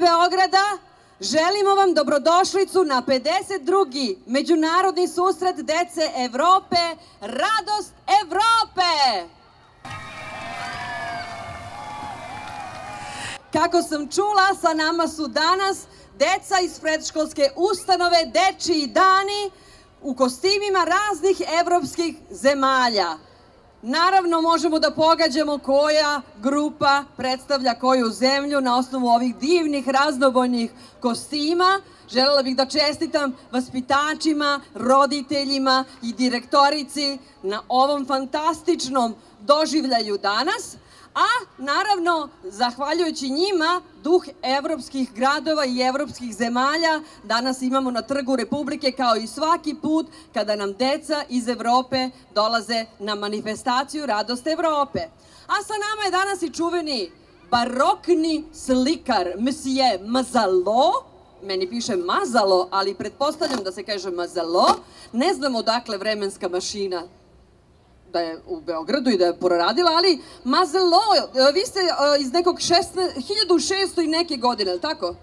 Beograda, želimo vam dobrodošlicu na 52. Međunarodni susret dece Evrope, Radost Evrope! Kako sam čula, sa nama su danas deca iz predškolske ustanove Dečiji dani u kostimima raznih evropskih zemalja. Naravno, možemo da pogađamo koja grupa predstavlja koju zemlju na osnovu ovih divnih raznobojnih kostima. Želela bih da čestitam vaspitačima, roditeljima i direktorici na ovom fantastičnom doživljaju danas. A naravno, zahvaljujući njima, duh evropskih gradova i evropskih zemalja danas imamo na Trgu Republike kao i svaki put kada nam deca iz Evrope dolaze na manifestaciju Radost Evrope. A sa nama je danas i čuveni barokni slikar, Monsieur Mazalo. Meni piše Mazalo, ali pretpostavljam da se kaže Mazalo. Ne znam odakle vremenska mašina da je u Beogradu i da je proradila, ali Mazalo, vi ste iz nekog 1600 i neke godine, je li tako?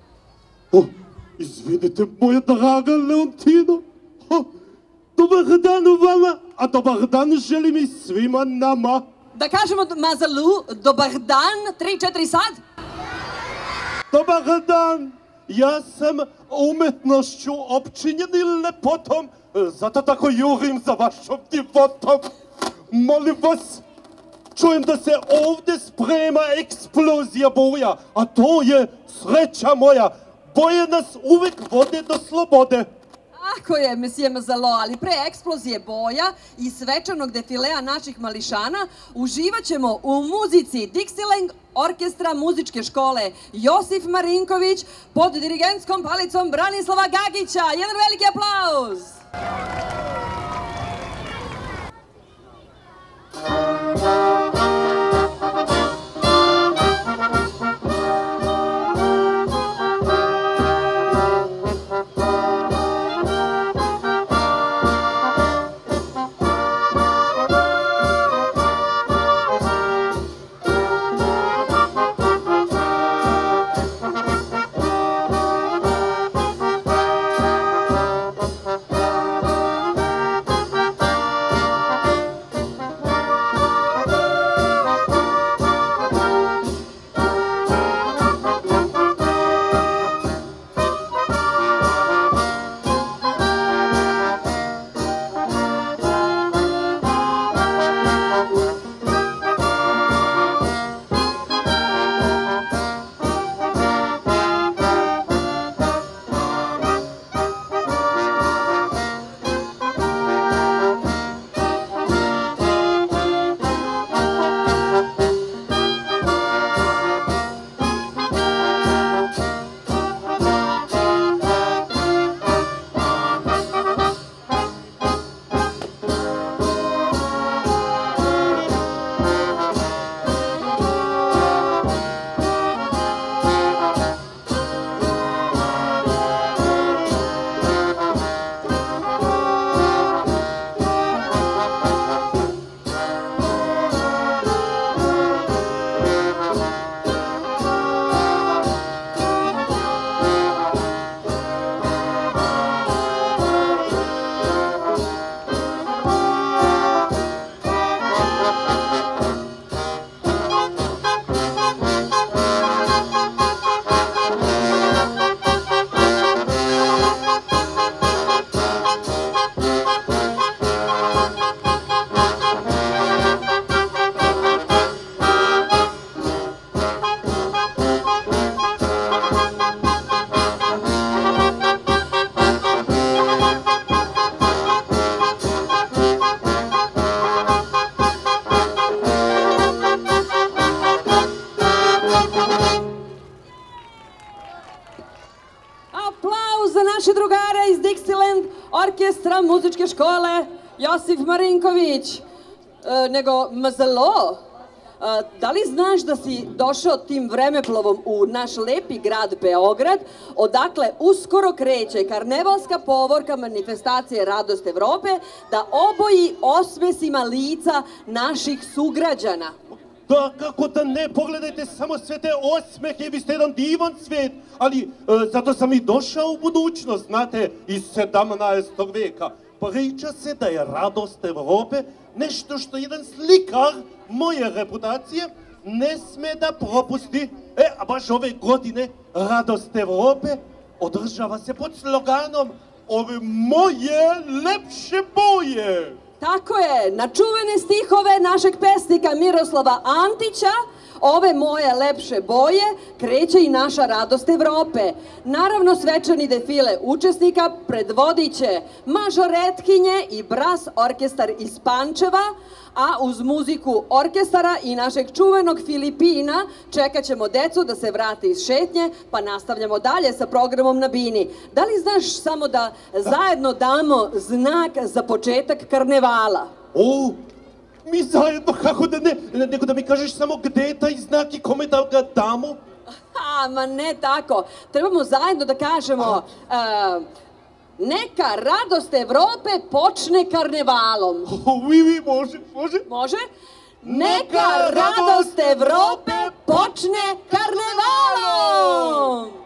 Izvinite, moja draga Leontina. Dobar dan u vama, a dobar dan želim i svima nama. Da kažemo Mazalu, dobar dan, 3-4 sad? Dobar dan, ja sam umetnošću opčinjen i lepotom, zato tako jurim za vašom divotom. Molim vas, čujem da se ovdje sprema eksplozija boja, a to je sreća moja. Boje nas uvek vode do slobode. Tako je, Monsieur Mazalo, ali pre eksplozije boja i svečanog defilea naših mališana uživat ćemo u muzici Dixieland orkestra muzičke škole Josif Marinković pod dirigentskom palicom Branislava Gagića. Jedan veliki aplauz! Orkestra muzičke škole Josif Marinković. Nego, Mazalo, da li znaš da si došao tim vremeplovom u naš lepi grad Beograd, odakle uskoro kreće karnevalska povorka manifestacije Radost Evrope, da oboji osmesima lica naših sugrađana? Da kako da ne, pogledajte samo sve te osmehe, vi ste jedan divan svijet, ali zato sam i došao u budućnost, znate, iz 17. veka. Priča se da je radost Evrope nešto što jedan slikar moje reputacije ne sme da propusti. A baš ove godine radost Evrope održava se pod sloganom ove moje lepše boje. Tako je, na čuvene stihove našeg pesnika Miroslava Antića, ove moje lepše boje, kreće i naša radost Evrope. Naravno, svečani defile učesnika predvodit će mažoretkinje i bras orkestar iz Pančeva, a uz muziku orkestara i našeg čuvenog Filipina čekat ćemo decu da se vrate iz šetnje, pa nastavljamo dalje sa programom na bini. Da li znaš samo da zajedno damo znak za početak karnevala? O, mi zajedno, kako da ne, nego da mi kažeš samo gde je taj znak i kome da ga damo? Ma ne tako, trebamo zajedno da kažemo... Neka radost Evrope počne karnevalom. Može. Može? Neka radost Evrope počne karnevalom!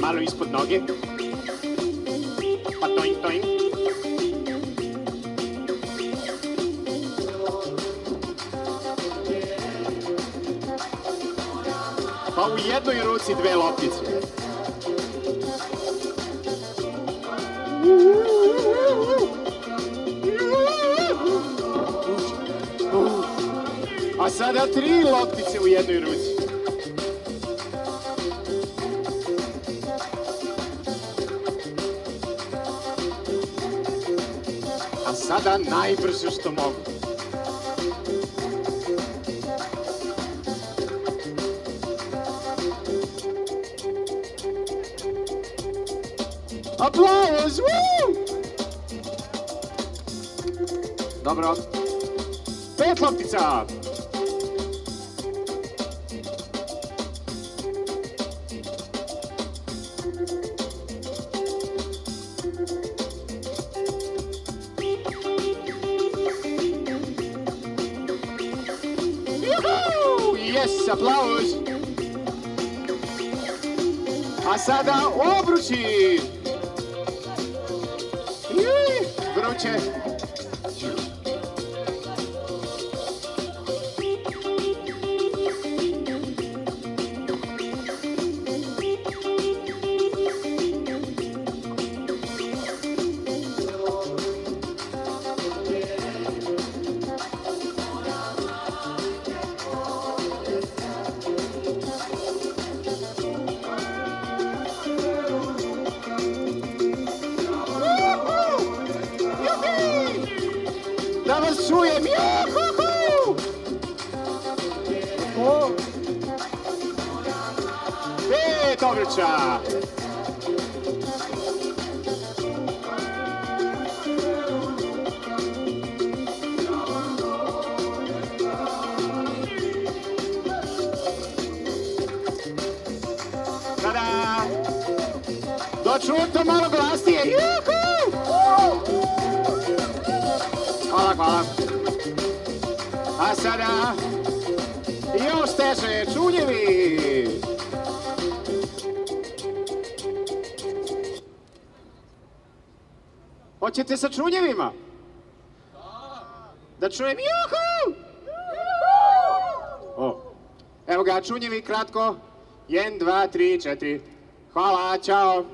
malo ispod noge. Pa toing, toing. Pa u jednoj ruci 2 loptice. A sada 3 loptice u jednoj ruci. A sada najbrže što mogu. Aplauz! Dobro. 5 loptica. Yes, aplauz! A sada obruči! Vruće! Da vas čujem! Juhuhu! 5 obruča! Tada! Dočujem malo glasnije! Juhu! Hvala, hvala. A sada još teže, čunjevi. Hoćete sa čunjevima? Da čujem juhu! O, evo ga, čunjevi kratko. 1, 2, 3, 4. Hvala, čao.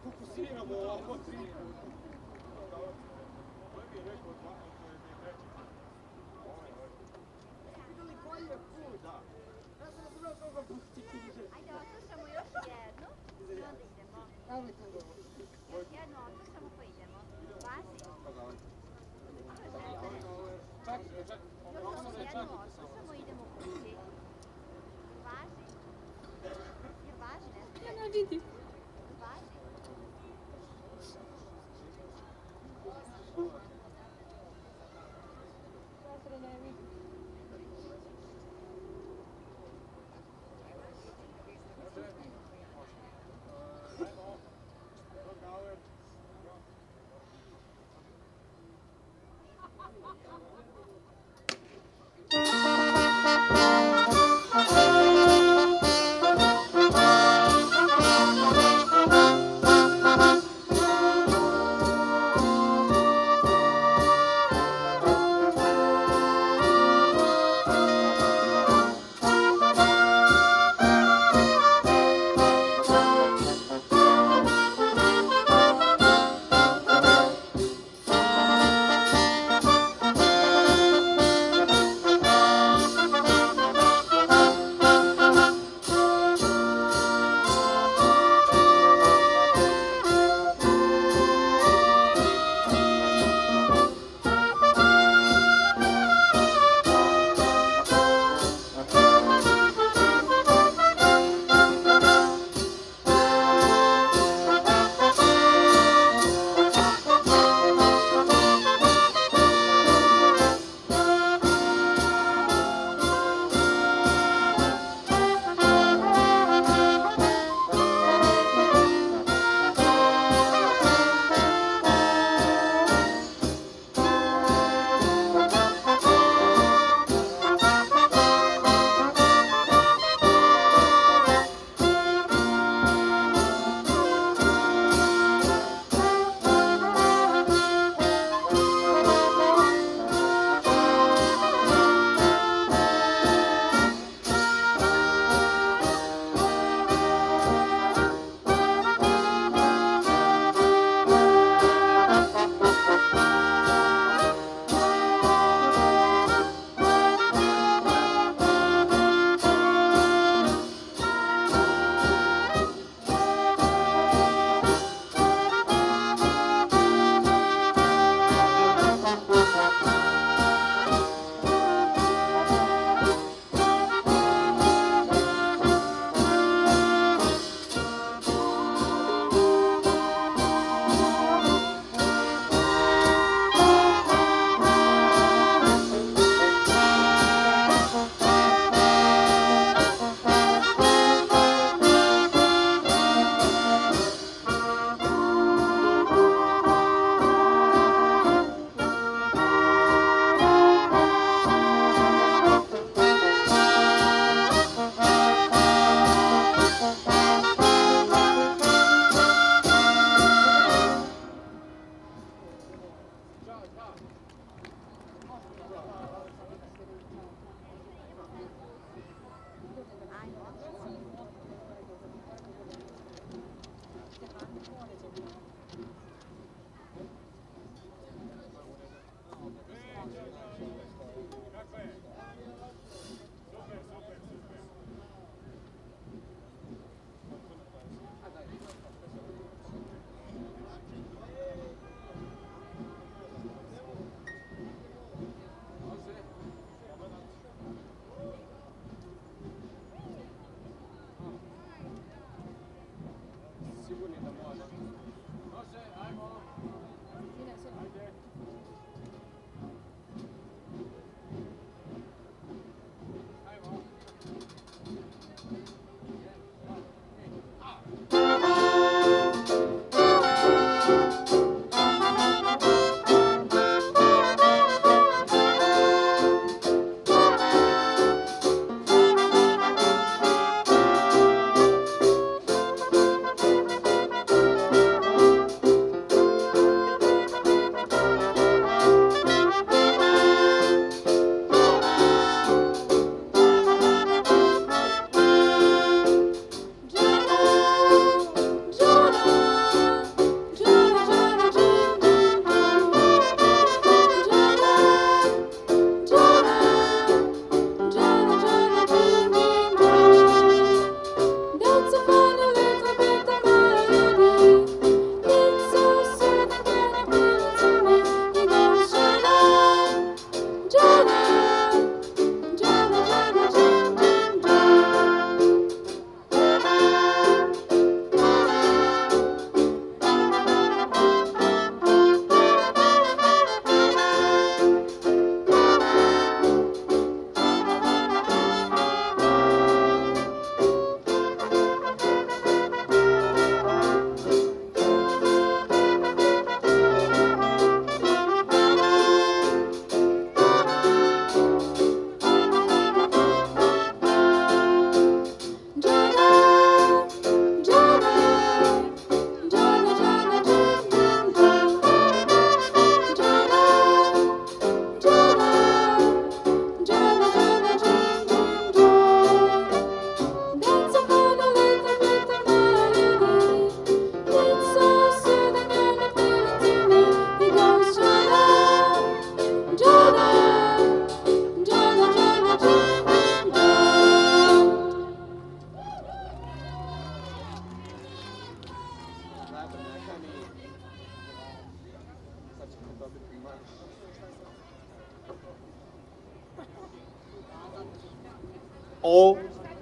Fokusiramo ovako 3. Videli koji je put? Da. Ja sam razumio koga puti knjiže. Ajde, odslušamo još jednu i onda idemo. Još jednu odslušamo pa idemo. Važi? Čak, Još jednu odslušamo i idemo kući. Važi? Jer važi, ne znam. Ja ne vidim. Važi?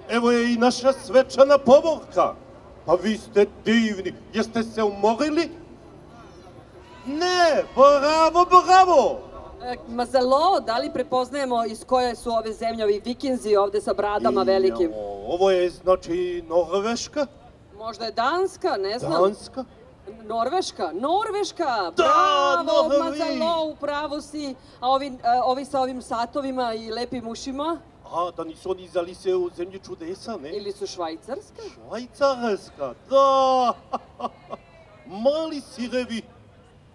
Evo je i naša svečana povorka. Pa vi ste divni. Jeste se umorili? Ne, bravo, bravo. Mazalo, da li prepoznajemo iz koje su ove zemlje, ovi vikinzi ovde sa bradama velikim? Ovo je znači Norveška? Možda je Danska, ne znam. Danska? Norveška, Da, bravo, novi. Mazalo, upravo si. A ovi sa ovim satovima i lepim ušima? A, da nisu oni zali se u zemlju čudesa, ne? Ili su Švajcarska? Švajcarska, da. Mali sirevi.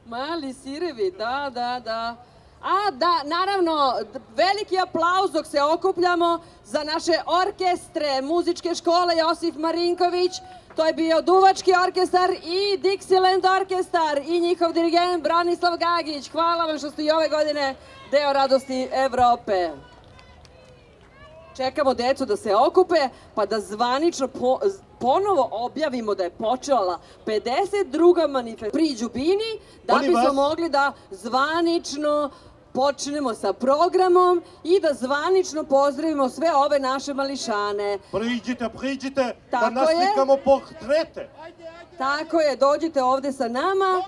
Mali sirevi, da. A da, naravno, veliki aplauz dok se okupljamo za naše orkestre muzičke škole Josif Marinković. To je bio Duvački orkestar i Dixieland orkestar i njihov dirigent Branislav Gagić. Hvala vam što ste i ove godine deo Radosti Evrope. Čekamo decu da se okupe, pa da zvanično ponovo objavimo da je počela 52. manifestacija pri Đubini, da bismo mogli da zvanično počnemo sa programom i da zvanično pozdravimo sve ove naše mališane. Priđite, da naslikamo portrete. Tako je, dođite ovde sa nama.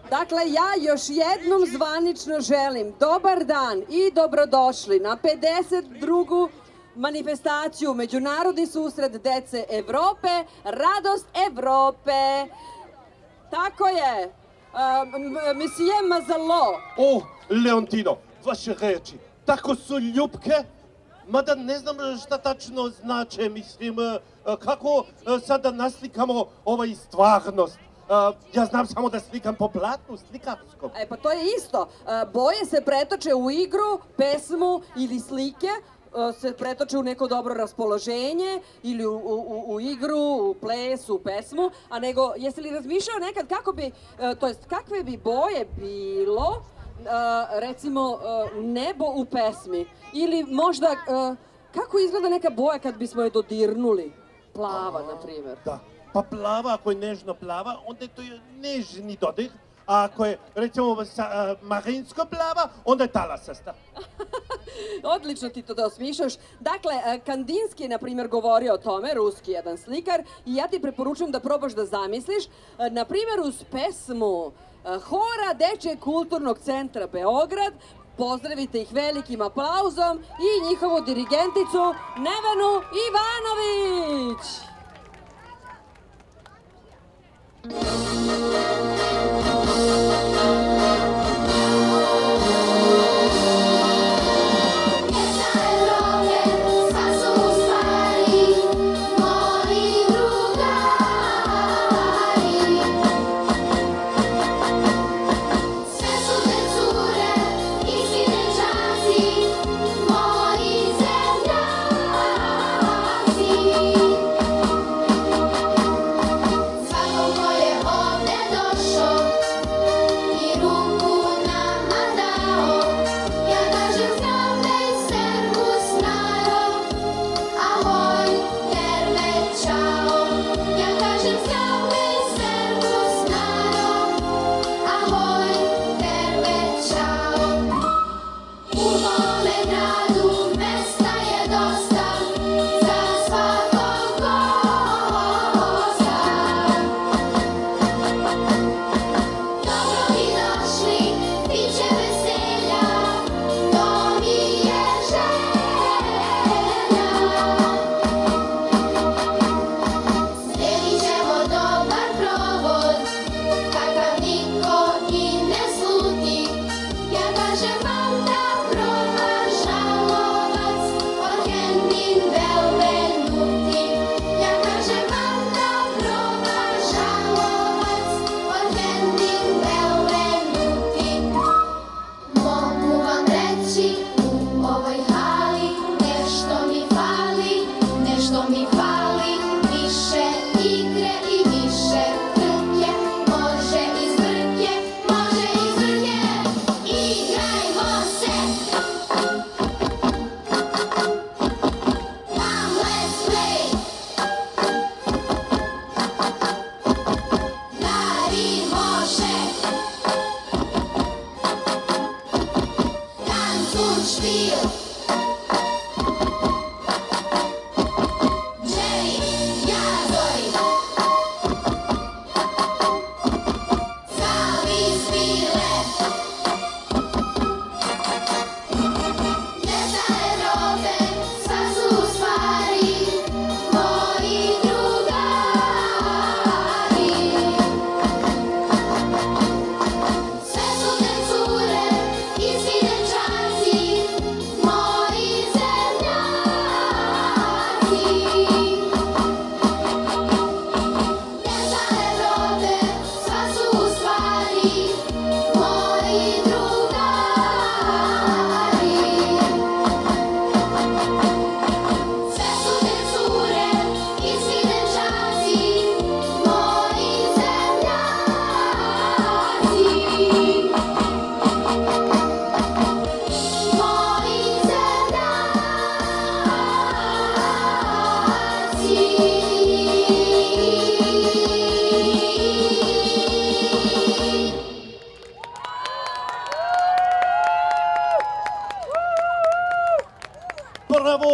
Dakle, ja još jednom zvanično želim dobar dan i dobrodošli na 52. manifestaciju Međunarodni susret dece Evrope, Radost Evrope. Tako je, Monsieur Mazalo. O, Leontino, vaše reči, tako su ljubke, mada ne znam šta tačno znače, mislim, kako sada naslikamo ovaj stvarnost. Ja znam samo da slikam po platnu, slikarskom. Pa to je isto. Boje se pretoče u igru, pesmu ili slike, se pretoče u neko dobro raspoloženje ili u igru, u ples, u pesmu, a nego, jesi li razmišljao nekad kako bi, to jest kakve bi boje bilo, recimo, nebo u pesmi? Ili možda, kako izgleda neka boja kad bismo je dodirnuli? Plava, na primjer. Da. Pa plava, ako je nežno plava, onda je to nežni dodir, a ako je, recimo, marinsko plava, onda je talasasta. Odlično ti to osmišljaš. Dakle, Kandinski je, na primjer, govorio o tome, ruski jedan slikar, i ja ti preporučujem da probaš da zamisliš, na primjer, uz pesmu Hora Dečijeg kulturnog centra Beograd, pozdravite ih velikim aplauzom i njihovu dirigenticu Nevenu Ivanović. Svako ko je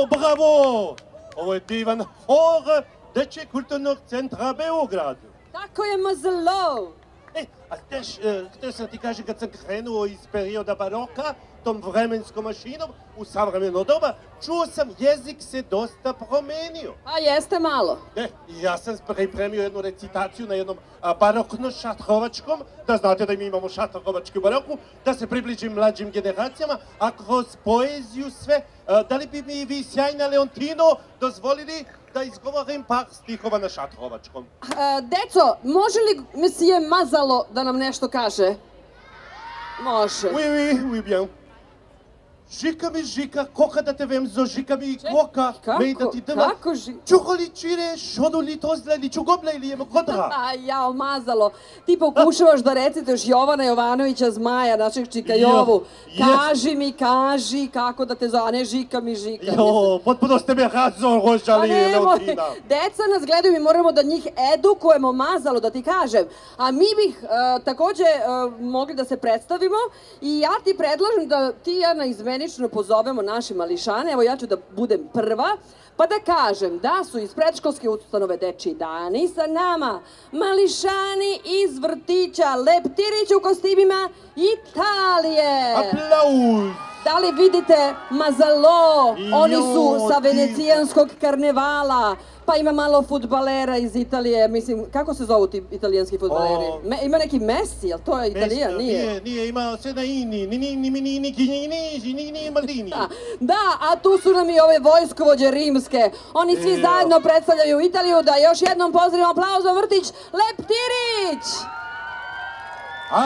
Bravo! Ovo je divan hor Dečje kulturnog centra Beograd. Tako je, mazalo. A htio sam ti kažem, kad sam krenuo iz perioda baroka, tom vremenskom mašinom, u savremeno doba, čuo sam jezik se dosta promenio. A jeste malo. Ja sam pripremio jednu recitaciju na jednom barokno-šatrovačkom, da znate da mi imamo šatrovački baroku, da se približim mlađim generacijama, a kroz poeziju sve. Da li bi mi vi, sjajna Leontino, dozvolili da izgovorim par stihova na šatrovačkom? Deco, može li mesije Mazalo da nam nešto kaže? Može. Oui, bien. Žika mi žika, koka da te vem zo žika mi koka, me da ti dama. Kako žika? Čuho li čire, šodu li tozle, li čugoble ili jemo kodra? Jao, Mazalo, ti pokušavaš da recituješ Jovana Jovanovića Zmaja, našeg čika Jovu. Kaži kako da te zove, a ne žika mi žika. Jo, potpuno ste me razorožali, Leontina. Deca nas gledaju, mi moramo da njih edukujemo, Mazalo, da ti kažem. A mi bih takođe mogli da se predstavimo i ja ti predlažem da ti i ja naizmenično pozovemo naše mališane. Evo, ja ću da budem prva, pa da kažem da su iz predškolske ustanove Dečiji dani sa nama mališani iz vrtića Leptirić u kostimima Italije. Aplauz! Da li vidite, Mazalo, oni su sa venecijanskog karnevala, pa ima malo fudbalera iz Italije, mislim, kako se zovu ti italijanski fudbaleri? Ima neki Messi, jel to je Italijan? Nije, ima sve na ini, ni Maldini. Da, a tu su nam i ove vojskovođe rimske, oni svi zajedno predstavljaju Italiju, da još jednom pozdravimo aplauzom vrtić Leptirić! A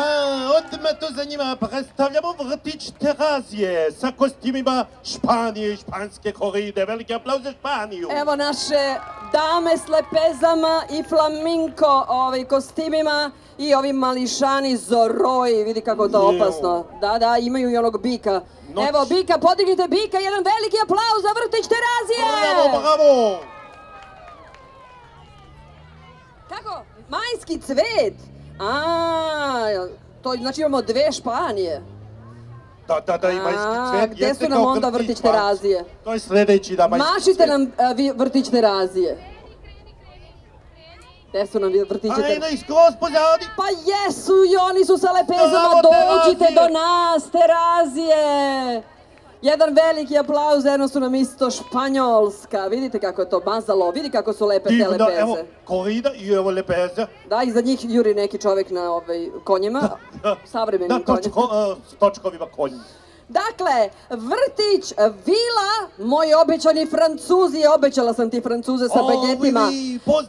odmah to za njima predstavljamo vrtić Terazije sa kostimima Španije i španske koride. Veliki aplauz za Španiju. Evo naše dame s lepezama i flaminko kostimima i ovi mališani Zoroji. Vidi kako je to opasno. Da, imaju i onog bika. Evo bika, podignite bika, jedan veliki aplauz za vrtić Terazije! Bravo! Kako? Majski cvet! To znači imamo dve Španije. Da, i majski cvet. Gde su nam onda vrtić Terazije? To je sledeći, da, majski cvet. Mašite nam vrtić Terazije. Gde su nam vrtiće Terazije? Ajde, skroz pozadi. Pa jesu i oni su sa lepezama, dođite do nas, Terazije! Jedan veliki aplauz, jedno su nam isto Španjolska. Vidite kako je to Mazalo, vidi kako su lepe te lepeze. Evo, korida i evo lepeze. Da, iza njih juri neki čovek na konjima, savremenim konjima. S točkovima konjima. Dakle, vrtić, vila, moji obećani Francuzi, obećala sam ti Francuze sa bagetima.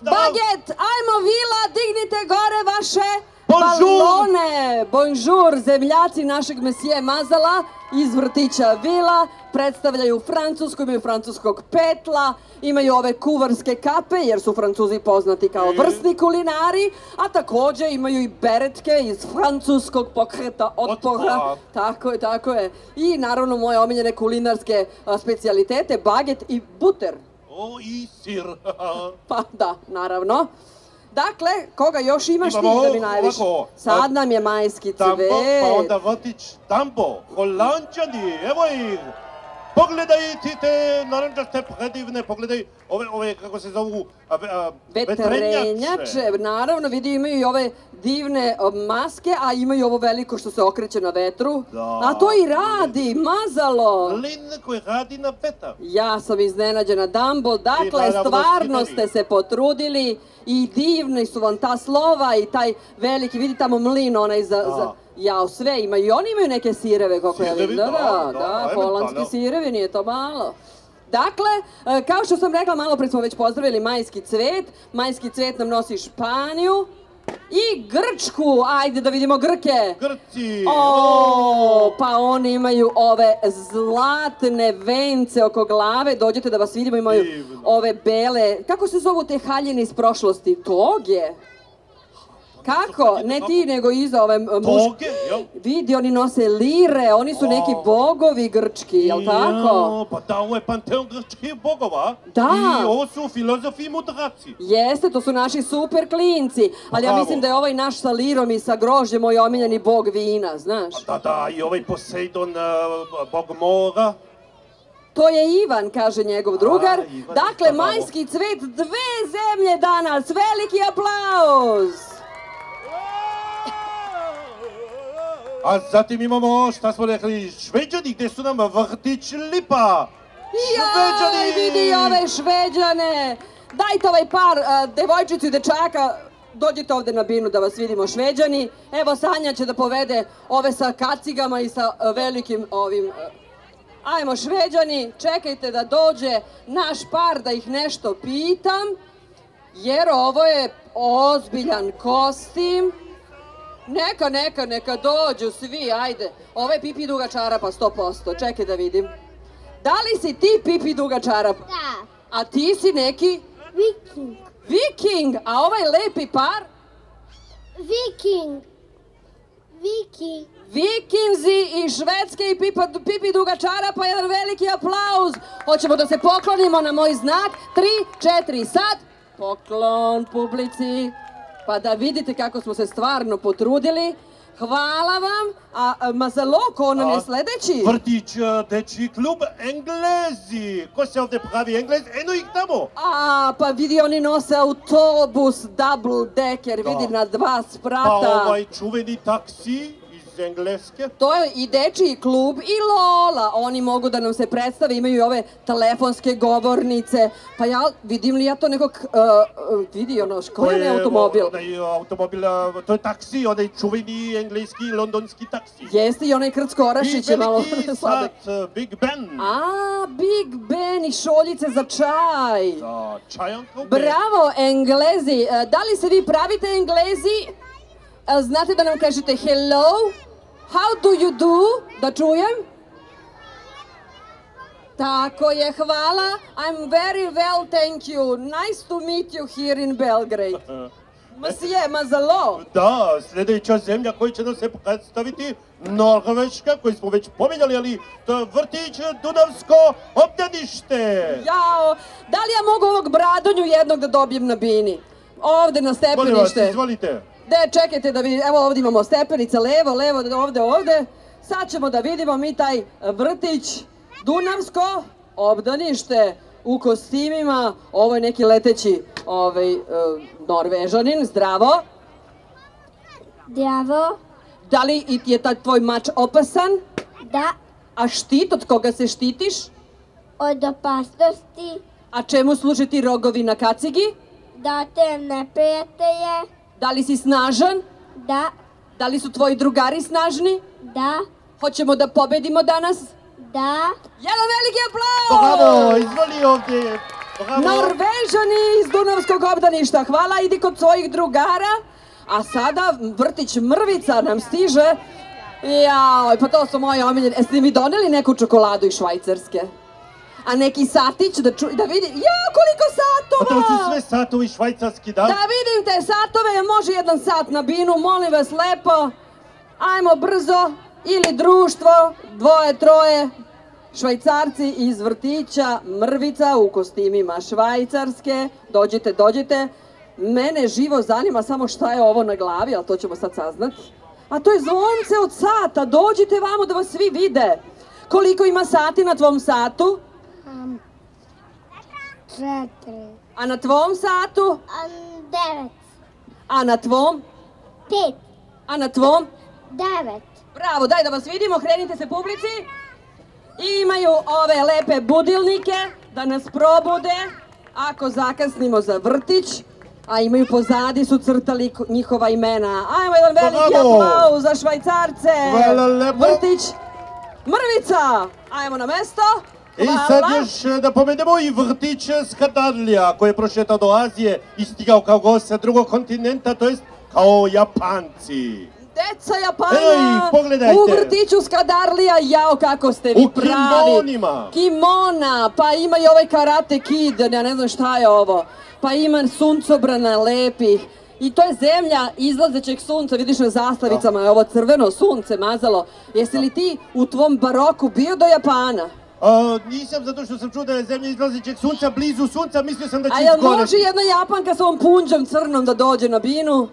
Baget, ajmo vila, dignite gore vaše balone. Bonjour, zemljaci našeg mesije Mazala iz vrtića vila, predstavljaju Francusku, imaju francuskog petla, imaju ove kuvarske kape, jer su Francuzi poznati kao vrsni kulinari, a takođe imaju i beretke iz francuskog pokreta otpora. Tako je. I naravno moje omiljene kulinarske specijalitete, baget i buter. I sir. Pa da, naravno. Dakle, koga još imaš ti da mi najviše? Sad nam je majski cvet. Pa onda vrtić Dambo, Holanđani, evo ih. Pogledaj ti te naranđaste predivne, pogledaj ove kako se zovu, vetrenjače. Naravno, vidi imaju i ove divne maske, a imaju ovo veliko što se okreće na vetru. A to i radi, Mazalo. Lin koji radi na vetar. Ja sam iznenađena, Dambo. Dakle, stvarno ste se potrudili i divni su vam ta slova i taj veliki, vidi tamo mlin onaj za... Jao, sve imaju. I oni imaju neke sireve, kako ja vidim. Da, holandski sirevi, nije to malo. Dakle, kao što sam rekla, malo pre smo već pozdravili majski cvet. Majski cvet nam nosi Španiju i Grčku. Ajde da vidimo Grke. Grci! O, pa oni imaju ove zlatne vence oko glave. Dođete da vas vidimo, imaju ove bele, kako se zovu te haljine iz prošlosti? Toge? Kako? Ne ti, nego iza ove Toge, jel? Vidi, oni nose lire, oni su neki bogovi grčki, jel tako? Pa da, ovo je panteon grčkih bogova. Da. I ovo su filozofi i mudraci. Jeste, to su naši super klinci, ali ja mislim da je ovaj naš sa lirom i sa grožđem moj omiljeni bog vina, znaš? Da, i ovaj Poseidon, bog mora. To je Ivan, kaže njegov drugar. Ivan, Dakle, bravo. majski cvet, 2 zemlje danas, veliki aplauz! A zatim imamo, šta smo rekli, Šveđani, gdje su nam vrtić lipa. Jaj, vidi ove Šveđane! Dajte ovaj par devojčicu i dečaka, dođite ovde na binu da vas vidimo Šveđani. Evo Sanja će da povede ove sa kacigama i sa velikim ovim... Ajmo Šveđani, čekajte da dođe naš par da ih nešto pitam, jer ovo je ozbiljan kostim. Neka dođu svi, ajde. Ovo je Pipi duga čarapa, 100%, čekaj da vidim. Da li si ti Pipi duga čarapa? Da. A ti si neki? Viking. Viking, a ovaj lepi par? Viking. Vikinzi i Švedske i Pipi duga čarapa, jedan veliki aplauz. Hoćemo da se poklonimo na moj znak. 3, 4, sad. Poklon publici. Pa da vidite kako smo se stvarno potrudili. Hvala vam. A Mazalo, ko nam je sledeći? Vrtić, dečji klub, Englezi. Ko se ovdje pravi Englez? Eno ih tamo. Pa vidi, oni nose autobus, double decker, vidi, na 2 sprata. Pa ovaj čuveni taksi iz Engleske. To je i dečiji klub i Lola. Oni mogu da nam se predstave, imaju i ove telefonske govornice. Pa ja, vidim li ja to nekog, vidi ono, koji je automobil? Onaj automobil, to je taksi, onaj čuveni engleski, londonski taksi. Jeste, i onaj Krcko-Orašić je malo sladak. Big Ben. Big Ben i šoljice za čaj. Za čajanka. Bravo, Englezi. Da li se vi pravite Englezi? Znate da nam kažete hello? How do you do? Da čujem? Tako je, hvala. I'm very well, thank you. Nice to meet you here in Belgrade. Monsieur, Mazalo. Da, sljedeća zemlja koju će nam se predstaviti, Norveška, koju smo već pominjali, ali to je vrtić Dunavsko obdanište. Jao, da li ja mogu ovog Bradonju jednog da dobijem na bini? Ovde na stepenište. Molim vas, izvolite. Čekajte da vidimo, evo ovdje imamo stepenice, levo, ovde. Sad ćemo da vidimo mi taj vrtić Dunavsko obdanište u kostimima. Ovo je neki leteći Norvežanin, zdravo. Zdravo. Da li je taj tvoj mač opasan? Da. A štit, od koga se štitiš? Od opasnosti. A čemu služe ti rogovi na kacigi? Da te neprijatelje. Da li si snažan? Da. Da li su tvoji drugari snažni? Da. Hoćemo da pobedimo danas? Da. Jedan veliki aplauz! Bravo, izvoli ovdje. Bravo. Norvežani iz Dunavskog obdaništa, hvala, idi kod svojih drugara. A sada vrtić Mrvica nam stiže. Jao, pa to su moji omiljeni. Jeste mi doneli neku čokoladu iz Švajcarske? A neki satić da vidi, jao koliko satova! Pa to su sve satovi švajcarski, da? Da vidim te satove, može 1 sat na binu, molim vas lepo. Ajmo brzo, ili društvo, 2, 3, Švajcarci iz vrtića Mrvica u kostimima Švajcarske. Dođite. Mene živo zanima samo šta je ovo na glavi, ali to ćemo sad saznati. A to je zvonce od sata, dođite vamo da vas svi vide. Koliko ima sati na tvom satu? 4. A na tvom satu? 9. A na tvom? 5. A na tvom? 9. Bravo, daj da vas vidimo, krenite se publici. I imaju ove lepe budilnike da nas probude ako zakasnimo za vrtić. A imaju pozadi, su crtali njihova imena. Ajmo jedan veliki aplauz za Švajcarce. Hvala lepo. Vrtić Mrvica. Ajmo na mesto. I sad još da pomenemo i vrtić Skadarlija koji je prošetao do Azije i stigao kao gost sa drugog kontinenta, to jest kao Japanci. Deca Japana u vrtiću Skadarlija, jao kako ste vi pravi. U kimonima. Kimona, pa ima i ovaj Karate Kid, ja ne znam šta je ovo. Pa ima suncobrana lepih. I to je zemlja izlazećeg sunca, vidiš na zastavicama, je ovo crveno sunce mazalo. Jesi li ti u tvom baroku bio do Japana? Nisam, zato što sam čuo da je zemlja izlazećeg sunca blizu sunca, mislio sam da će izgoreti. A izgoreti. jel može jedna Japanka sa ovom punđom crnom da dođe na binu?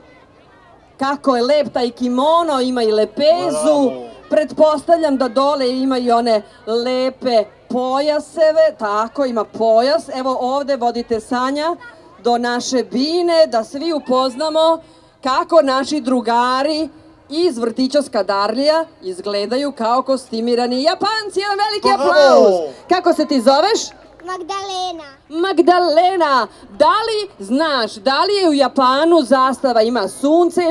Kako je lep taj kimono, ima i lepezu. Pretpostavljam da dole ima i one lepe pojaseve, tako, ima pojas. Evo ovde vodite Sanja do naše bine, da svi upoznamo kako naši drugari iz vrtića Skadarlija izgledaju kao kostimirani Japanci. Jedan veliki aplauz! Kako se ti zoveš? Magdalena. Magdalena, da li znaš, da li je u Japanu zastava ima sunce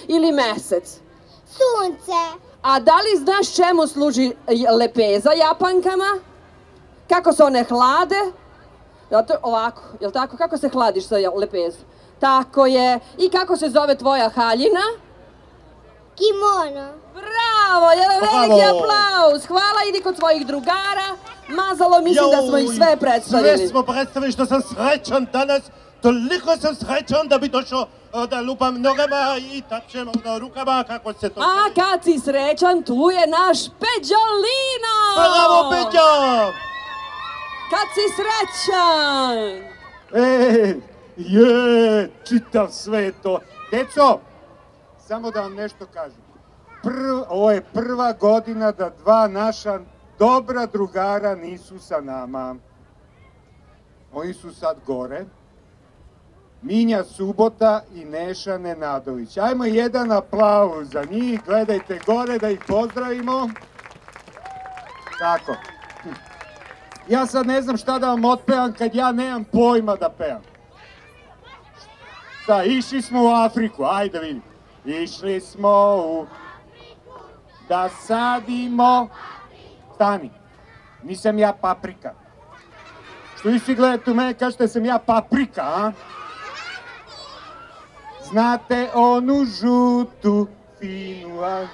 ili mesec? Sunce. A da li znaš čemu služi lepeza Japankama? Kako se one hlade? Ovako, jel tako? Kako se hladiš sa lepezom? Tako je. I kako se zove tvoja haljina? Kimono. Bravo, jedan veliki aplauz. Hvala, idi kod svojih drugara. Mazalo, mislim da smo ih sve predstavili. Sve smo predstavili, što sam srećan danas. Toliko sam srećan da bi došao da lupam nogama i tapšem rukama, kako se to... A kad si srećan, tu je naš Peđolino! Bravo, Peđo! Kad si srećan! Čitav sve to. Deco, samo da vam nešto kažem. Ovo je prva godina da dva naša dobra drugara nisu sa nama. Oni su sad gore. Minja Subota i Neša Nenadović. Ajmo jedan aplauz za njih. Gledajte gore da ih pozdravimo. Tako. Ja sad ne znam šta da vam otpevam kad ja nemam pojma da pevam. Šta, išli smo u Afriku, ajde vidim. Išli smo da sadimo... Stani, nisam ja paprika. Što vi svi gledate u mene, kažete sam ja paprika, a? Znate onu žutu, finu, a?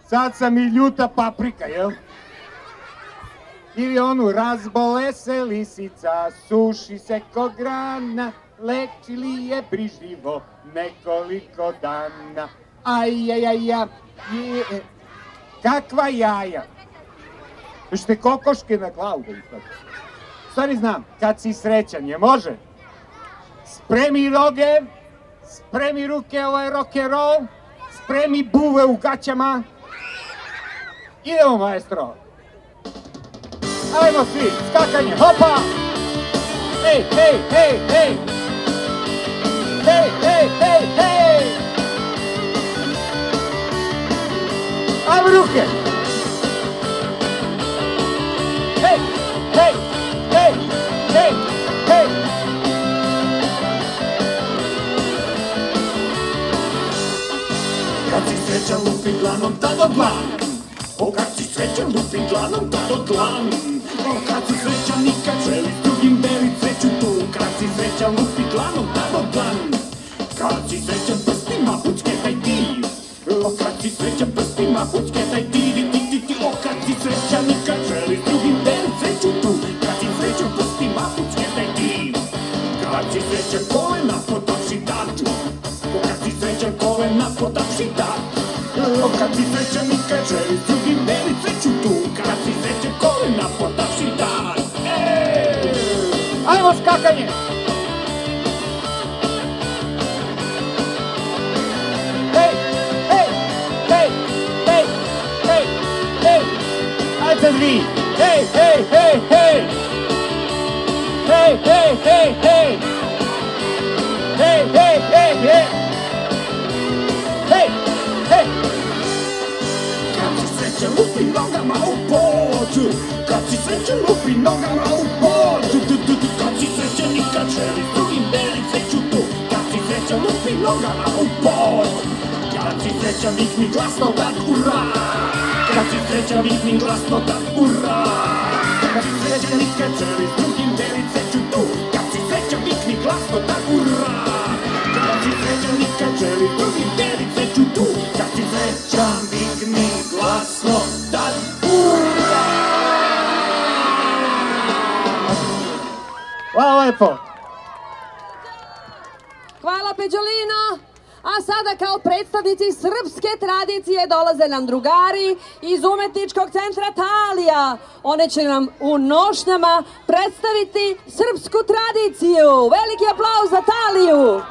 Sad sam i ljuta paprika, jel? Ili onu razbole se lisica, suši se ko grana, leči li je brižljivo nekoliko dana. Ajajaja, kakva jaja. Hoćete kokoške na glavu da ispati? Stvari znam, kad si srećan, je može? Spremi noge, spremi ruke, ovo je rock'n'roll, spremi buve u gaćama. Idemo, maestro. Ajmo svi, skakanje, hopa! Hej, hej, hej, hej! Hej, hej, hej, hej! Ajmo ruke! Hej, hej, hej, hej, hej! Kad si srećan lupi dlanom tad dlan. O kad si srećan lupi dlanom tad dlan. O kad si srećan i kad želi s drugim deli sreću tu. Kad si srećan lupi dlanom tad dlan. Kad si srećan prstima pucketaj ti. O kad si srećan prstima pucketaj ti. O kad si srećan i kad želi s drugim deli sreću tu. Kad si srećan prstima pucketaj ti. Kad si srećan kolena potapši dat. O kad si srećan kolena potapši dat. O kad si srećan i kad želi s drugim deli sreću tu. Kad si srećan kolena potapši dat. Ajmo skakanje! Hej, hej, hej, hej, hej, hej! Ajde vi! Hej, hej, hej, hej! Hej, hej, hej, hej! Hej, hej, hej, hej! Hej, hej! Kad si srećan lupi nogama u pod. Kad si srećan lupi nogama u pod. Kad si srećan i kad želi s drugim deli sreću tu. Kad si srećan lupi nogama u pod. Kad si srećan vikni glasno dan ura. Kad si srećan vikni glasno dan ura. Kad si srećan i skečeri s drugim deli cveću tu. Kad si srećan vikni glasno da ura. Kad si srećan i skečeri s drugim deli cveću tu. Kad si srećan vikni glasno da ura. Hvala lepo. Hvala Peđolino. A sada kao predstavnici srpske tradicije dolaze nam drugari iz umetničkog centra Talija. One će nam u nošnjama predstaviti srpsku tradiciju. Veliki aplauz za Taliju.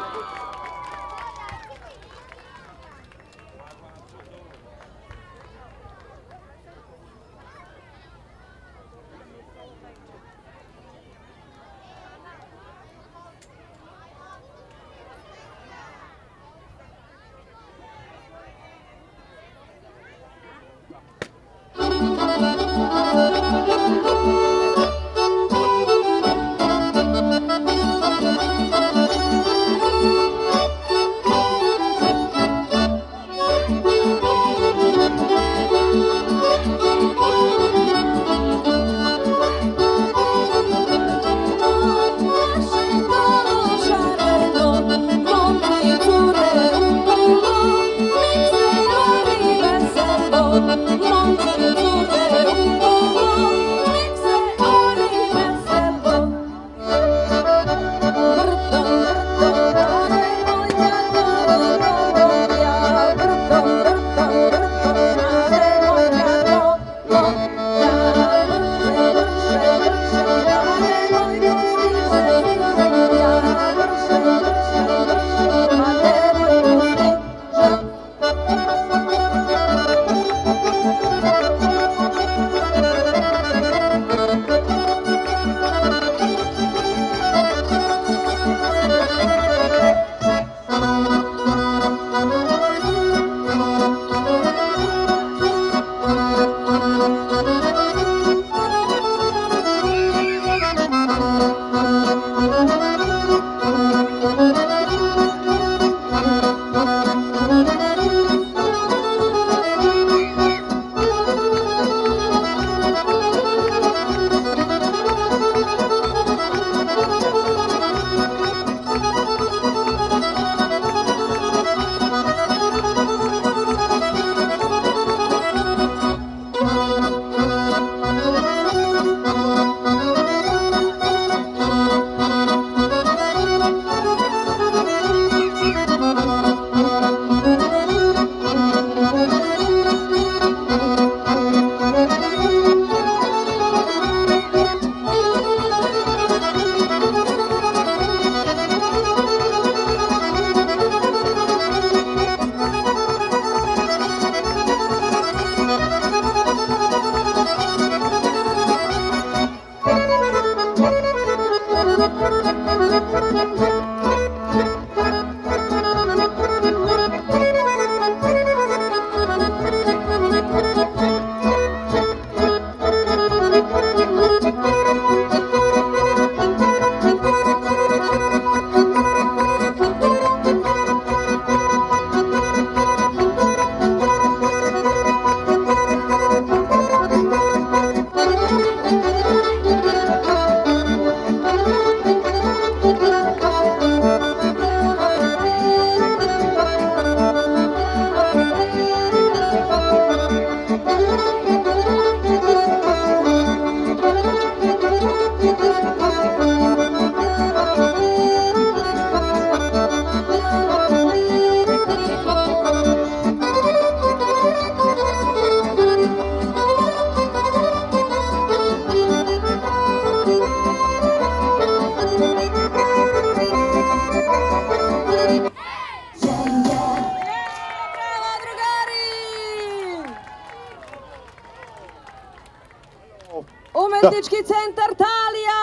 Umetnički centar Talija!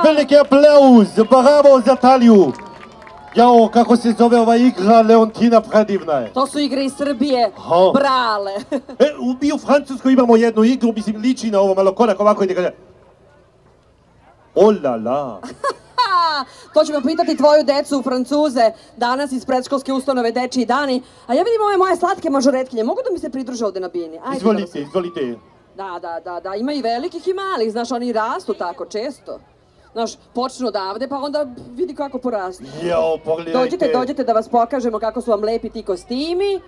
Veliki aplauz, bravo za Taliju! Jao, kako se zove ova igra, Leontina, predivna je. To su igre iz Srbije, brale. Mi u Francuskoj imamo jednu igru, mislim, liči na ovo, malo korak ovako i da kaže... O la la! To ćemo pitati tvoju decu, Francuze, danas iz predškolske ustanove Dečiji dani. A ja vidim ove moje slatke mažoretkinje, mogu da mi se pridruže ovde na bini? Izvolite, izvolite. Da, ima i velikih i malih, znaš, oni rastu tako često. Znaš, počnu odavde, pa onda vidi kako porastu. Jao, pogledajte. Dođite da vas pokažemo kako su vam lepi ti kostimi.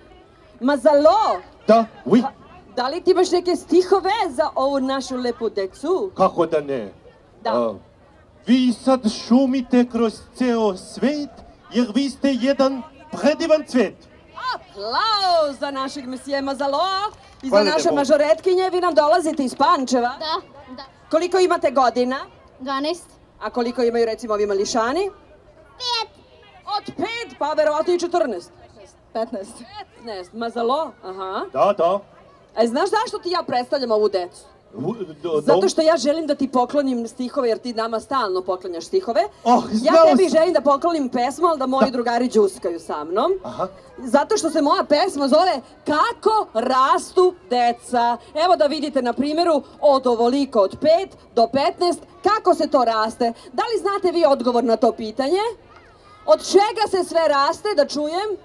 Mazalo! Da, oui. Da li ti imaš neke stihove za ovu našu lepu decu? Kako da ne? Da. Vi sad šumite kroz ceo svet, jer vi ste jedan predivan cvet. Aplauz za našeg mesije Mazaloa i za Hvala naše Bogu. mažoretkinje. Vi nam dolazite iz Pančeva. Da. Koliko imate godina? 12. A koliko imaju recimo ovi mališani? 5. Od 5, pa verovatno i 14. 15. 15, Mazalo, aha. Da. A znaš zašto ti ja predstavljam ovu decu? Zato što ja želim da ti poklonim stihove, jer ti nama stalno poklanjaš stihove. Ja tebi želim da poklonim pesmu, ali da moji drugari đuskaju sa mnom. Zato što se moja pesma zove Kako rastu deca. Evo da vidite na primjeru od ovoliko od 5 do 15, kako se to raste. Da li znate vi odgovor na to pitanje? Od čega se sve raste, da čujem?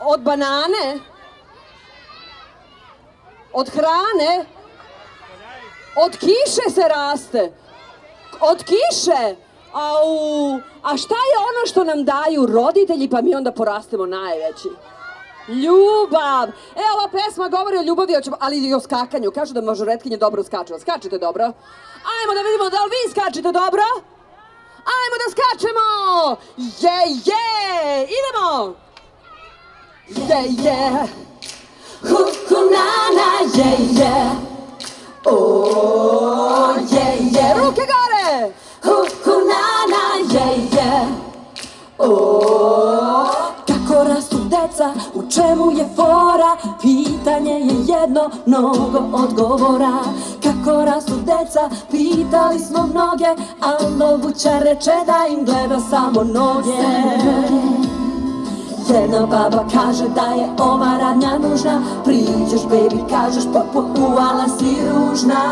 Od banane? Od hrane? Od kiše se raste. Od kiše? Au, a šta je ono što nam daju roditelji pa mi onda porastemo najveći? Ljubav. Ova pesma govori o ljubavi, ali i o skakanju. Kažu da mažoretkinje dobro skaču. Skačete dobro? Ajmo da vidimo da li vi skačete dobro? Ajmo da skačemo! Je! Idemo! Je! Hu-hu-na-na, je! O, je! Ruke gore! Hu-hu-na-na, je! O, kako rastu deca, u čemu je fora? Pitanje je jedno, mnogo odgovora. Kako rastu deca, pitali smo mnoge, a moguća reče da im gleda samo noge. Jedna baba kaže da je ova radnja nužna, priđeš baby, kažeš uvala si ružna.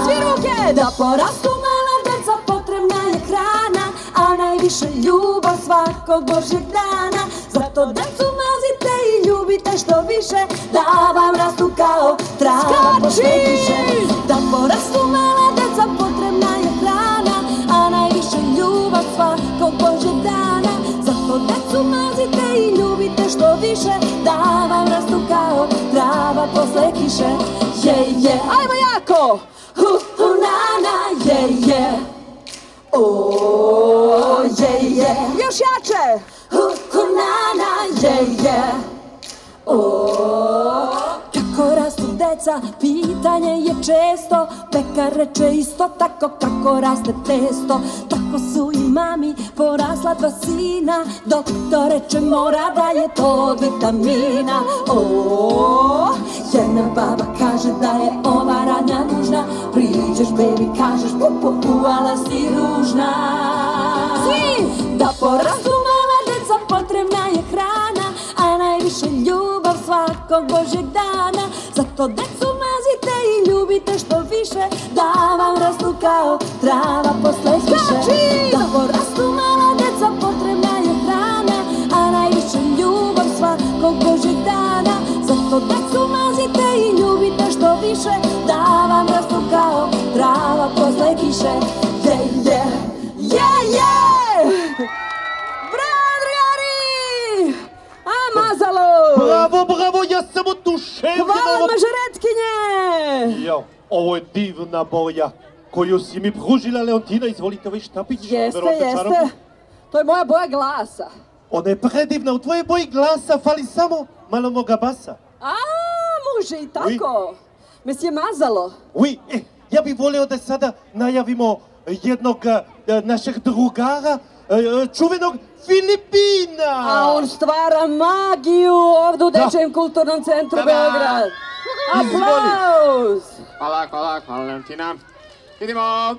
Svi ruke! Da porastu mala deca, potrebna je hrana, a najviše ljubav svakog božjeg dana. Zato decu mazite i ljubite što više, da vam rastu kao trava posle kiše. Da porastu mala deca, potrebna je hrana, a najviše ljubav svakog božjeg dana. Zato decu mazite i ljubite što više, da vam rastu kao trava posle kiše. Je, ajmo jako! Hu-hu-na-na, je! O, je! Još jače! Hu-hu-na-na, je! O, kako rastu deca, pitanje je često. Pekar reče isto tako kako raste testo. Tako su i mami porasla 2 sina. Doktor reče mora da je to od vitamina. O, jedna baba kaže da je ova radnja nužna, priđeš baby, kažeš uvala si ružna. Svi! Da porastu mala deca, potrebna je hrana, a najviše ljubav svakog božjeg dana. Zato decu mazite i ljubite što više, da vam rastu kao trava posle kiše. Da porastu mala deca, potrebna je hrana, a najviše ljubav svakog božjeg dana. Zato decu mazite i ljubite što više, da vam rastu kao trava posle kiše. Je! Bravo, drugari! A, Mazalo! Bravo, ja sam oduševljen. Hvala, mažoretkinje! Jao, ovo je divna boja koju si mi pružila, Leontina. Izvolite ovaj štapić. Jeste. To je moja boja glasa. Ona je predivna, u tvojoj boji glasa fali samo malo moga basa. A, može i tako. Mesije Mazalo. Oui, ja bih volio da sada najavimo jednog našeg drugara, čuvenog Filipina. A on stvara magiju ovdje u Dečijem kulturnom centru Beograd. Aplauz! Hvala, Leontina. Idemo.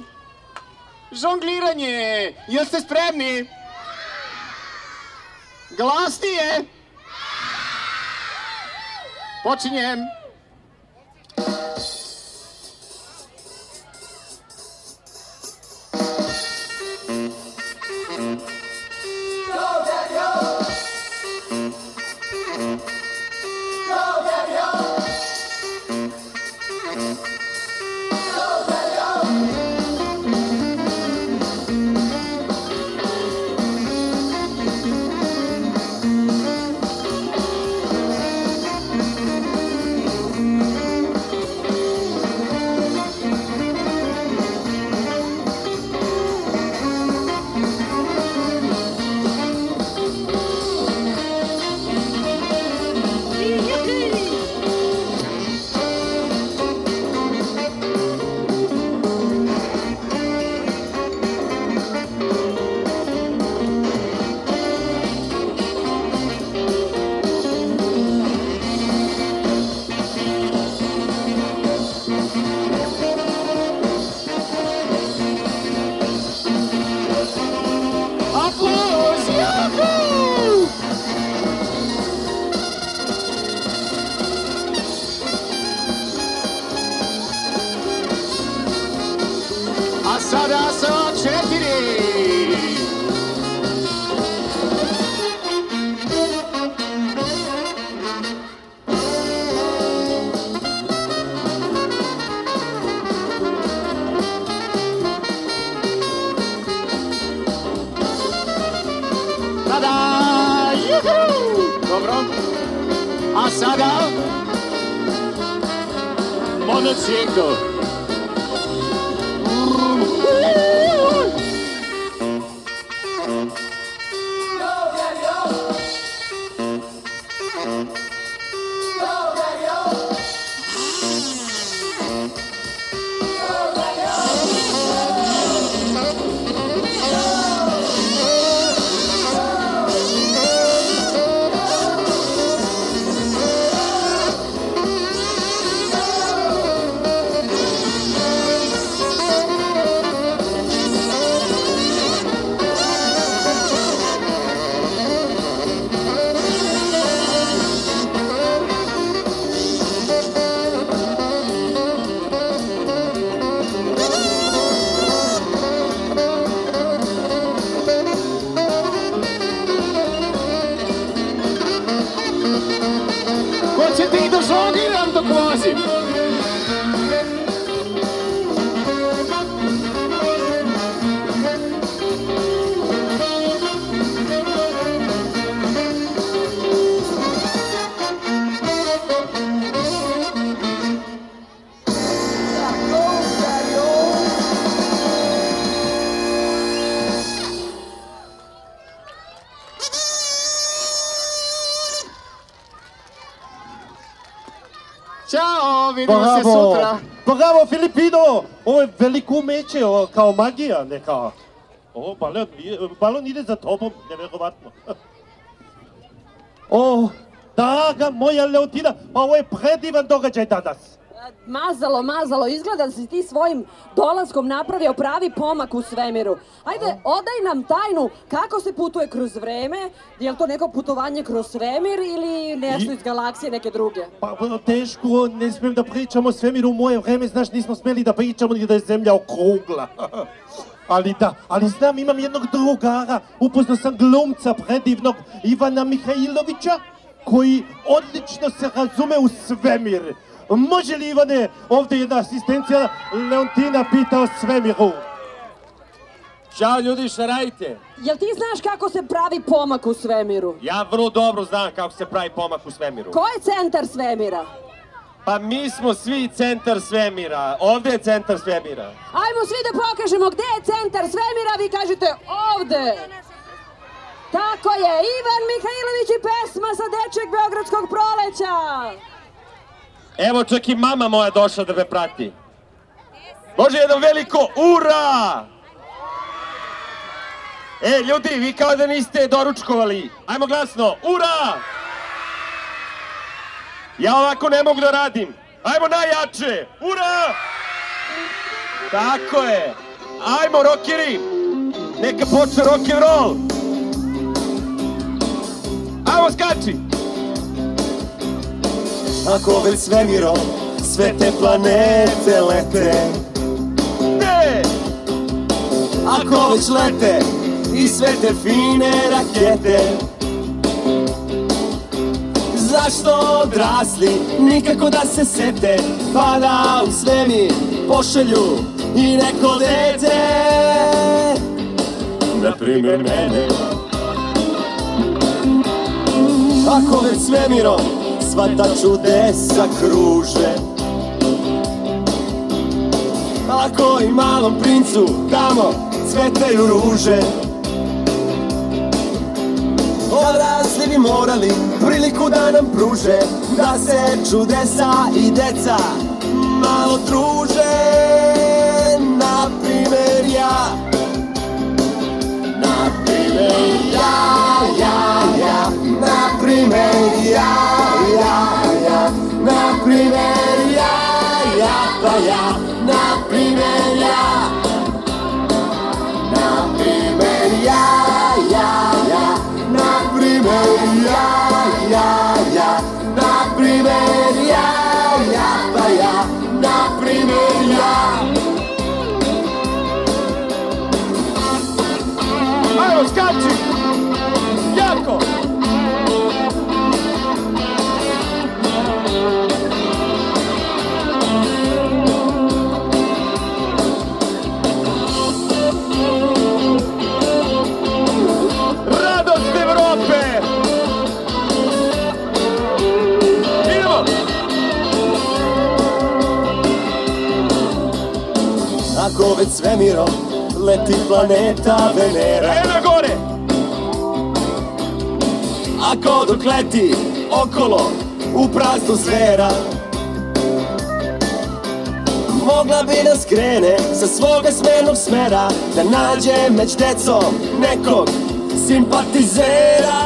Žongliranje. Jeste spremni? Glasnije. Počinjem. sada sa 4. Tada! Juhu! Dobro. A sada... Monocikl. Hoćete i da žongiram dok vozim? Ćao, vidimo se sutra. Bravo, Filipino! Ovo je veliko umeće, kao magija neka. O, balon ide za tobom, nevjerovatno. O, draga moja Leontina, pa ovo je predivan događaj danas. Mazalo, izgleda da si ti svojim dolaskom napravio pravi pomak u svemiru. Ajde, odaj nam tajnu kako se putuje kroz vreme, je li to neko putovanje kroz svemir ili nešto iz galaksije neke druge? Pa teško, ne smijem da pričamo o svemiru u moje vreme, znaš, nismo smeli da pričamo ni da je zemlja okrugla. Ali da, ali znam, imam jednog drugara, upoznao sam glumca predivnog Ivana Mihajlovića, koji odlično se razume u svemir. Može li, Ivane, ovdje jedna asistencija Leontina pita o svemiru? Ćao ljudi, šta radite? Jel ti znaš kako se pravi pomak u svemiru? Ja vrlo dobro znam kako se pravi pomak u svemiru. Ko je centar svemira? Pa mi smo svi centar svemira, ovdje je centar svemira. Ajmo svi da pokažemo gdje je centar svemira, vi kažete ovdje. Tako je, Ivan Mihajlović i pesma sa dečeg Beogradskog proleća. Evo, čak i mama moja došla da me prati. Može jedno veliko ura! Ljudi, vi kao da niste doručkovali. Ajmo glasno, ura! Ja ovako ne mogu da radim. Ajmo najjače, ura! Tako je. Ajmo, rockeri! Neka počne rock'n'roll! Ajmo, skači! Ako već svemirom sve te planete lete, Ne! ako već lete i sve te fine rakete, zašto odrasli nikako da se sete, pa da u svemir pošalju i neko dete, na primjer mene. Ako već svemirom sva ta čudesa kruže, ako i malom princu tamo cvetaju ruže, odrasli bi morali priliku da nam pruže, da se čudesa i deca malo druže. Na primjer ja, na primjer ja, na primjer ja, na primjer ja, pa ja, na primjer ja, na primjer ja, na primjer ja, na primjer ja, pa ja, na primjer ja. Jako, skači! Jako! Radost Evrope! Idemo! Ako već svemirom leti planeta Venera, Ena gore! ako dok leti okolo u praznu sfera, mogla bi da skrene sa svoga smernog smera, da nađe među decom nekog simpatizera,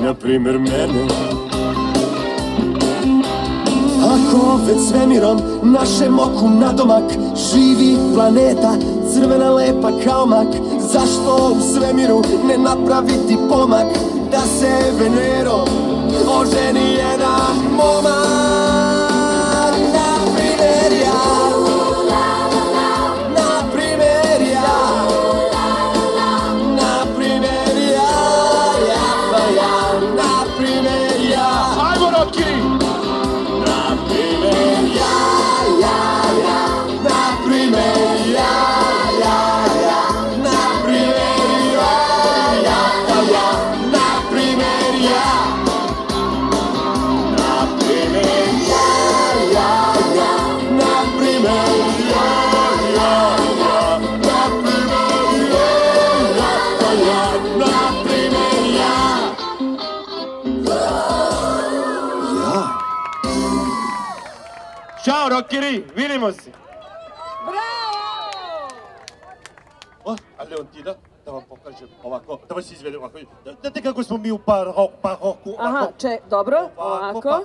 na primer mene. Ako već svemirom našem oku nadomak živi planeta crvena lepa kao mak, zašto u svemiru ne napraviti pomak da se Venerom oženi jedan momak? Na primer ja, na primer ja, na primer ja, ja pa ja, na primer ja. Ajmo, Roki! Na primer ja, ja, ja, na primer ja, ja, ja, na primer ja, ja, ja, na primer ja. Na primer ja, ja, ja, na primer ja, ja, ja, na primer ja, ja, ja, na primer ja. Ćao, Rokiri, vidimo se! Bravo! O, a Leontida, da vam pokažem ovako, da vas izvedem ovako. Znate kako smo mi u baroku? Aha, dobro, ovako.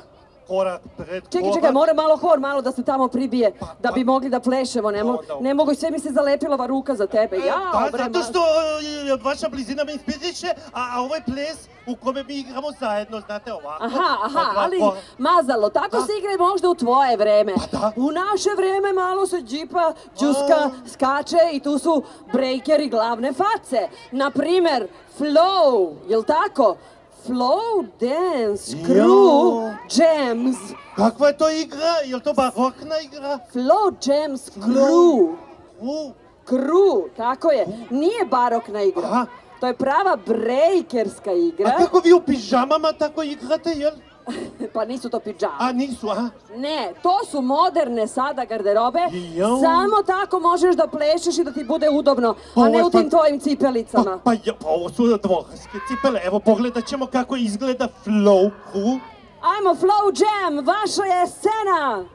Korak pred korak. Čekaj, mora malo hor, malo da se tamo pribije, da bi mogli da plešemo, ne mogu, sve mi se zalepila ova ruka za tebe, Da, zato što vaša blizina me inspiriše, a ovo je ples u kome mi igramo zajedno, znate, ovako. Aha, ali Mazalo, tako se igra možda u tvoje vreme. U naše vreme malo se džipa, džuska, skače i tu su breakeri glavne face. Naprimer, flow, jel tako? Flow, dance, crew, jams. Kakva je to igra? Je li to barokna igra? Flow, jams, crew. Crew, tako je. Nije barokna igra. To je prava breakerska igra. A kako vi u pižamama tako igrate, jel? Pa nisu to pidžame. A nisu, aha? Ne, to su moderne sada garderobe. Samo tako možeš da plešeš i da ti bude udobno, a ne u tim tvojim cipelicama. Pa ovo su dvorske cipele. Evo, pogledat ćemo kako izgleda flow crew. Ajmo, flow jam, vaša je scena!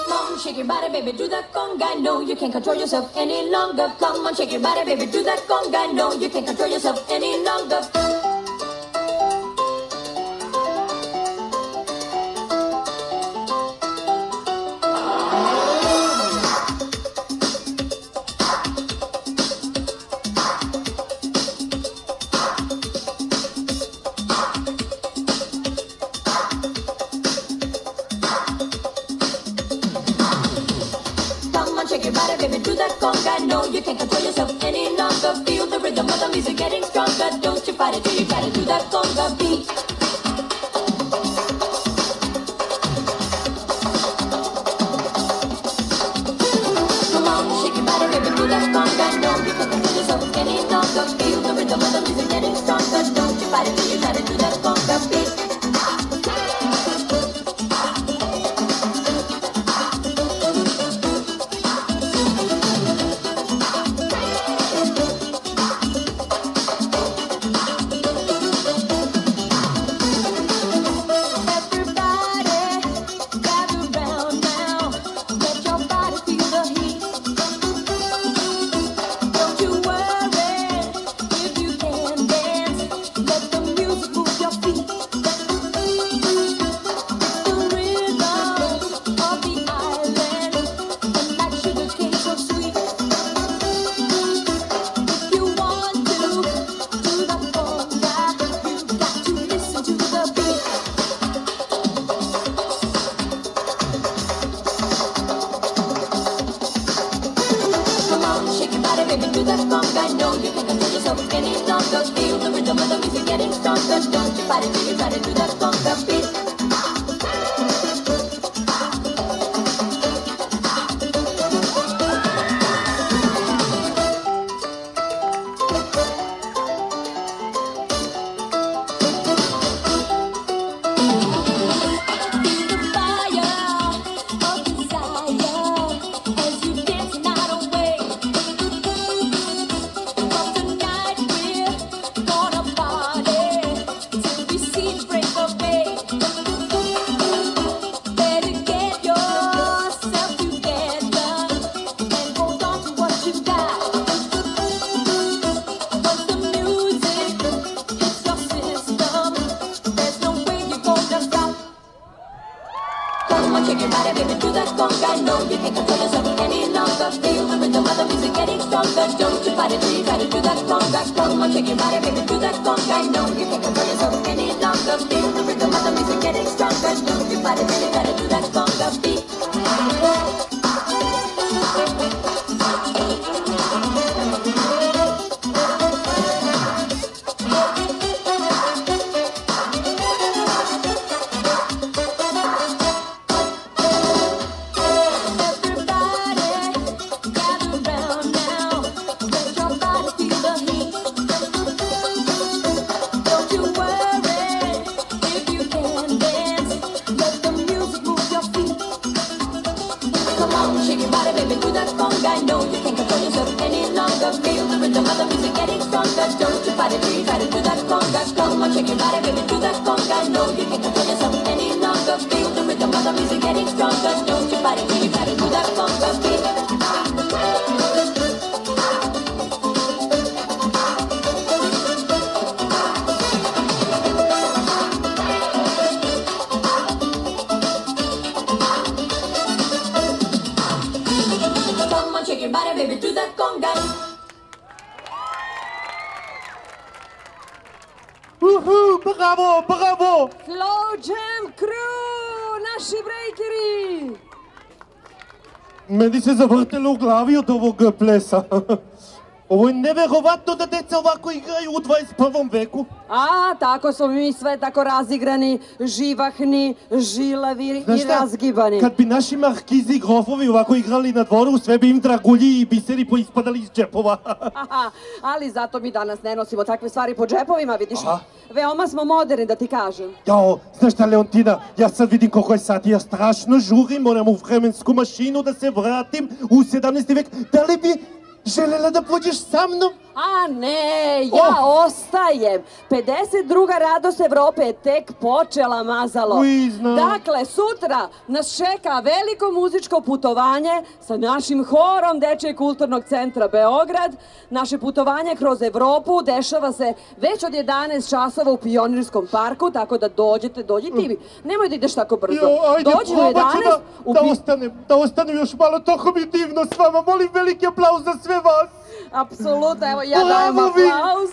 Come on, shake your body, baby, do that conga. No, you can't control yourself any longer. Come on, shake your body, baby, do that conga. No, you can't control yourself any longer. Shake your body, baby, do that conga. No, you can't control yourself any longer. Feel the rhythm of the music getting stronger. Don't you fight it till you try to do that conga beat. Come on, shake your body, baby, do that conga. No, you can't control yourself any longer. Feel the rhythm of the music getting stronger. Don't you fight it till you try to do that conga beat. Move baby, do that conga. No, you can't control yourself any longer. Feel the rhythm of the music getting stronger. Don't you fight it till you try to do that conga beat. Bravo, bravo! Slow Jam Crew, naši brejkeri! Meni se zavrtelo u glavi od ovog plesa. Ovo je neverovatno da deca ovako igraju u 21. veku. A, tako smo mi sve tako razigrani, živahni, žilavi i razgibani. Kad bi naši markizi i grofovi ovako igrali na dvoru, sve bi im dragulji i biseri poispadali iz džepova. Ali zato mi danas ne nosimo takve stvari po džepovima, vidiš? Veoma smo moderni, da ti kažem. Jao, znaš šta, Leontina, ja sad vidim koliko je sati, ja strašno žurim, moram u vremensku mašinu da se vratim u 17. vek. Da li bi želela da pođeš sa mnom? A ne, ja ostajem. 52. radost Evrope je tek počela, Mazalo. Dakle, sutra nas čeka veliko muzičko putovanje sa našim horom Dečijeg kulturnog centra Beograd. Naše putovanje kroz Evropu dešava se već od 11 časova u Pionirskom parku, tako da dođite i vi. Nemoj da ideš tako brzo. Dođi u 11... Da ostanem još malo, toliko mi divno s vama. Molim veliki aplauz za sve vas. Apsolutno, evo ja dajem aplauz.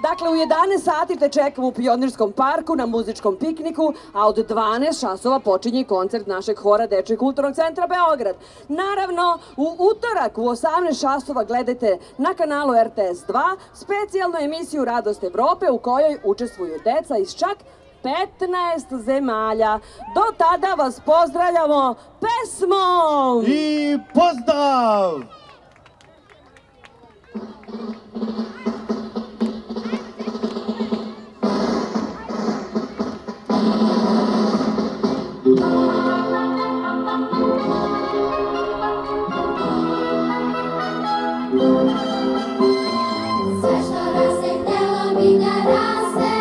Dakle, u 11 sati te čekam u Pionirskom parku na muzičkom pikniku, a od 12 časova počinje koncert našeg hora Dečijeg kulturnog centra Beograd. Naravno, u utorak u 18 časova gledajte na kanalu RTS 2 specijalnu emisiju Radost Evrope u kojoj učestvuju deca iz čak 15 zemalja. Do tada vas pozdravljamo pesmom! I pozdrav! Sve što raste, htjelo bi da raste,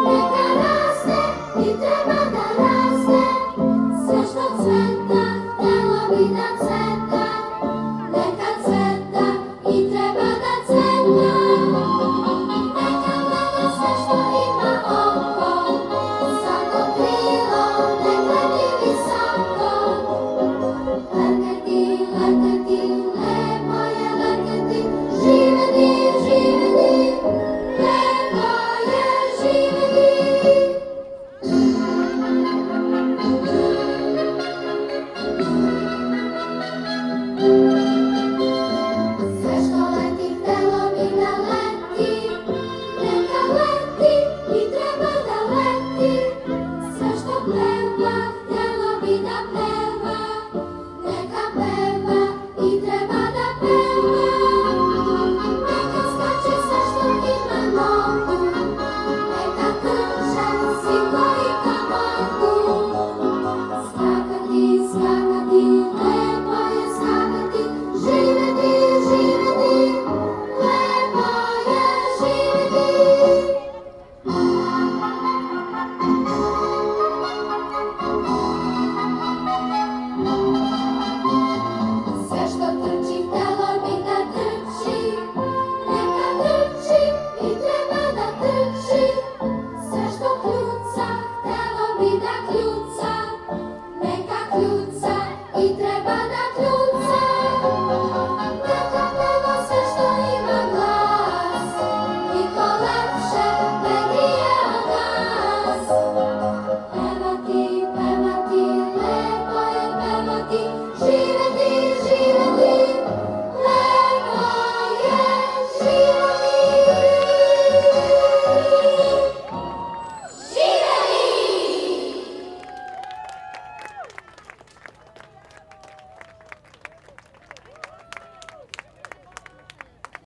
neka raste i treba da raste. Sve što cveta, htjelo bi da cveta.